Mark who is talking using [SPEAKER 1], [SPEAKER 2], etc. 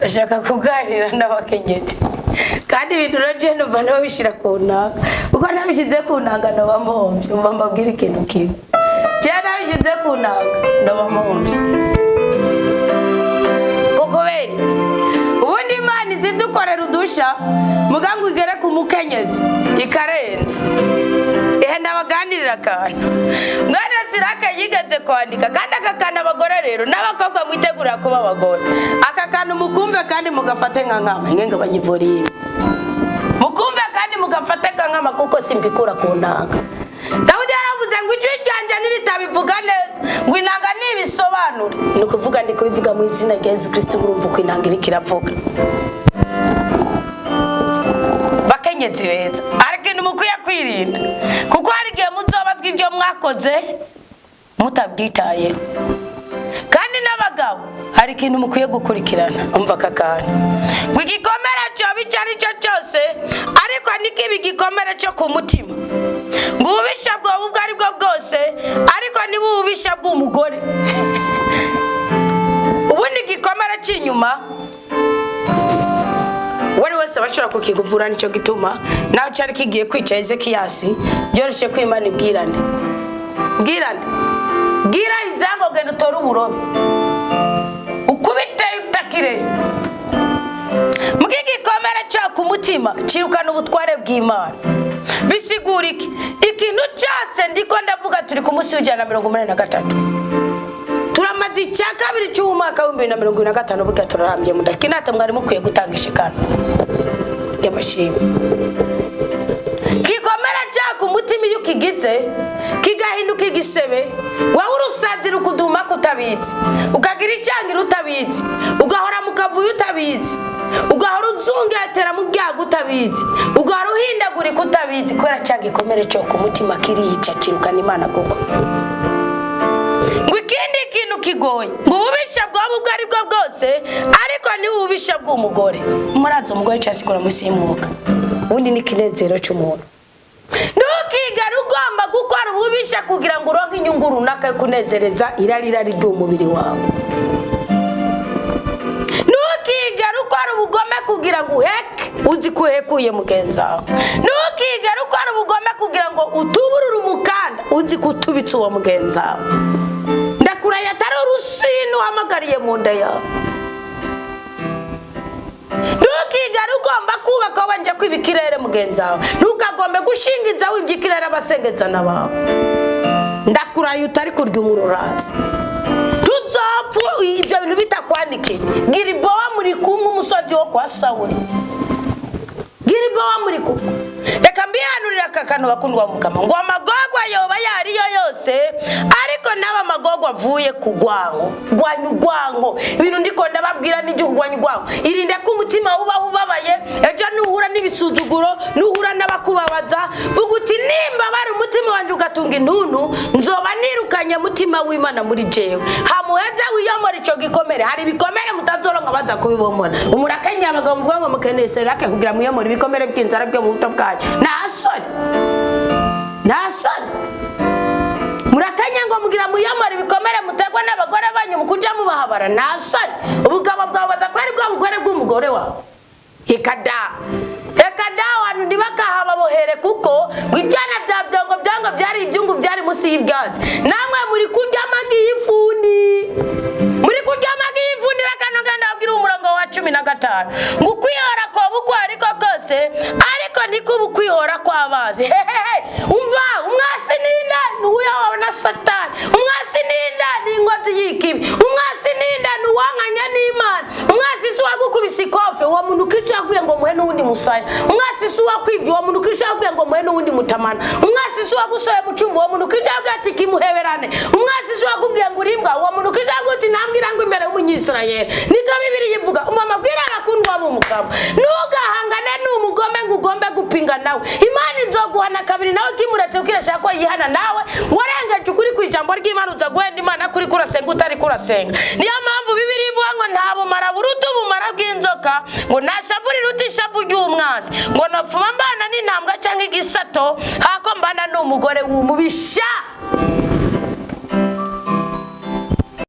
[SPEAKER 1] ashaka kuganira n'abakenyezi kandi ibintu roje no bano bishira kunanga uko nabishize kunanga no bamuhombye umva mbabwira ikintu kimwe je nabishize kunanga no bamuhombye kokoberi ubundi Imana izidukorera udusha mugangu igere ku mukenyezi ikarenza nabaganirira kantu mwana Siraka yigeze kwandika kandi akakana abagore rero n'abakobwa mwitegura kuba abagore akakana mukumve kandi mugafate nkama ngenge banyivurire mukumve kandi mugafate nkama kuko simbikura ku ntanga Dawidi yaravuze ngo ijwi ryanje niritabivuga neza ngo inanga nibisobanura ni kuvuga ndi kubivuga mu izina rya Yesu Kristo urumva ko inanga iri kiravuga bakenyezi beza ariko numukuye kwirinda kuko hari gihe muzobazwa ibyo mwakoze mutabwitaye kandi n'abagabo hari ikintu mukwiye gukurikirana umva kakana ngo igikomere cyo bicari cyo cyose ariko nikibi gikomere cyo ku mutima ngo ubisha bwo bwari bwo bwose ariko niba ubisha bw'umugore ubundi gikomere cy'inyuma wari wese bashobora kukiguvura nico gituma naho cyari kigiye kwica Ezekiyasi byoroshe kwimana ibwirane gira izango genda tora uburobe ukubite utakire mugigikomera cyo ku mutima cirukana ubutware bw'Imana bisigura ikintu cyose ndiko ndavuga turi ku munsi w'183 turamaze icyakabiri cy'umwaka wa 2025 buga turarambye mudakinata mwari mukwiye gutanga ishikana y'amashimwe gikomera cyako umutima iyo kigitse kigahinduka igisebe wawe urusazi rukuduma kutabitse ukagira icyangira utabitse ugahora mukavuye utabitse ugahora uzungatera mu byago utabitse ugahora uhindagurika utabitse kwera cyagikomere cyo ku mutima kirica kirukana Imana koko ngo ikindi kintu kigoye ngo ububisha bwabo bwari bwo bwose ariko ni ububisha bw'umugore murazo umugore cyasigura musimuka ubundi ni kinezero cy'umuntu ntukigara ugomba gukora ububisha kugira ngo uronke inyungu runaka yo kunezereza irari ry'umubiri wawe ntukigara ukora ubugome kugira ngo uheke uzi kuhekuye mugenza ntukigara ukora ubugome kugira ngo utuburure umukanda uzi kutubitsa uwo mugenza ndakuraye atari urusino hamagariye mu nda yawe ntukigara ugomba kubaka wabanje kwibikirere mugenza ntukagombe gushingiza w'ibyikirere abasengeza n'abawe ndakuraye utari kurya umururazi tuzapfu ibyo bintu bitakwanike Giribowa muri kumwe umusozi wo kwa Sawuli Giribowa muri kumwe reka mbihanurira kakano bakundwa mukama ngo amagogwa yoba yariyo yose ariko naba magogwa avuye kugwango gwanyugwango ibintu ndiko ndababwira n'igihugu gwanyugwango irinde ko umutima uba ubabaye ejo nuhura n'ibisuzuguro nuhura n'abakubabaza vuguti nimba bari umutima wanje ugatunga intuntu nzoba nirukanye mutima w'Imana muri jewe hamuheze wiyomora ico gikomere hari bikomere mutazoronka baza kubibomora umurakanya abagabo mvuga ngo mukenese rake kugira muyomora ibikomere by'inzara byo mu buto bwanyu nasoni murakanya ngo mugira muyamara ibikomere mutegwa n'abagore banyu mukuja mubahabara nasoni ubugabo bwawe baza kwari bwa bugore bw'umugore wawe ikada wantu ntibakahaba bohere kuko ibyana bya byongo byango byari ibyungu byari musi y'ibyanzi namwe muri kurya amagi y'ifundi rakano ganda abwira umurongo wa 15 ngo kwihora ko bukwa ariko kose ariko nikubu kwihora kwabazi umva umwasi ninda nuya wabona Satani umwasi ninda n'ingozi yikibi umwasi ninda nuwanganya n'Imana umwasi si wagukubisa ikofe uwo muntu Kristo yaguye ngo muhe n'undi musaya umwasi si wakwivye uwo muntu Kristo yaguye ngo muhe n'undi mutamana umwasi si wagusoye mu cyumba uwo muntu Kristo yaguye ati kimuheberane umwasi si wakubwiye ngo urimbwa uwo muntu Kristo yaguye ati nambwira ngo imbere y'umunyisirayeli niko Bibiri yivuga umamabwira abakundwa b'umugabo ntugahangane n'umugome ngo ugombe gupinga nawe Imana izoguhana kabiri nawe kimuretse ukirashaka ko yihana nawe warengeje ukuri kwijambo ry'Imana uza guhenda Imana kuri kurasenga utari kurasenga niyo mpamvu Bibiri ivuga ngo nta bumara buruta ubumara bw'inzoka ngo nashavurira utishavu ry'umwanzi ngo nopfuma mbana n'intambwe canke igisato hako mbana n'umugore w'umubisha